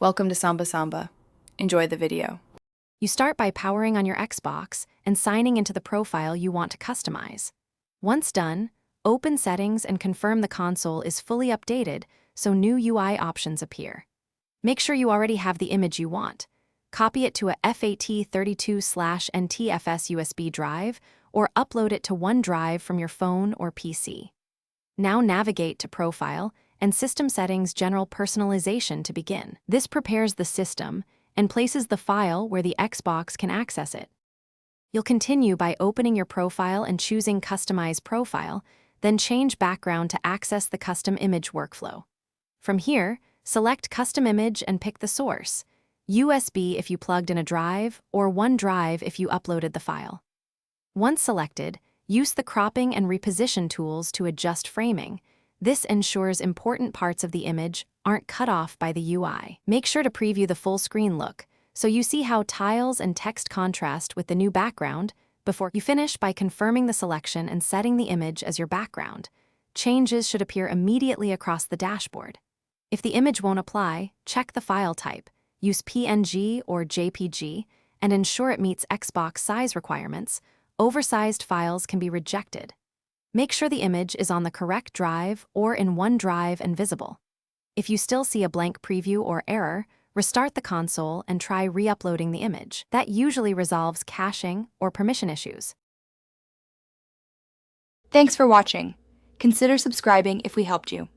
Welcome to Samba Samba. Enjoy the video. You start by powering on your Xbox and signing into the profile you want to customize. Once done, open Settings and confirm the console is fully updated so new UI options appear. Make sure you already have the image you want. Copy it to a FAT32/NTFS USB drive or upload it to OneDrive from your phone or PC. Now navigate to Profile and System Settings General Personalization to begin. This prepares the system and places the file where the Xbox can access it. You'll continue by opening your profile and choosing Customize Profile, then change background to access the custom image workflow. From here, select Custom Image and pick the source, USB if you plugged in a drive, or OneDrive if you uploaded the file. Once selected, use the cropping and reposition tools to adjust framing. This ensures important parts of the image aren't cut off by the UI. Make sure to preview the full screen look, so you see how tiles and text contrast with the new background before you finish by confirming the selection and setting the image as your background. Changes should appear immediately across the dashboard. If the image won't apply, check the file type, use PNG or JPG, and ensure it meets Xbox size requirements. Oversized files can be rejected. Make sure the image is on the correct drive or in OneDrive and visible. If you still see a blank preview or error, restart the console and try re-uploading the image. That usually resolves caching or permission issues. Thanks for watching. Consider subscribing if we helped you.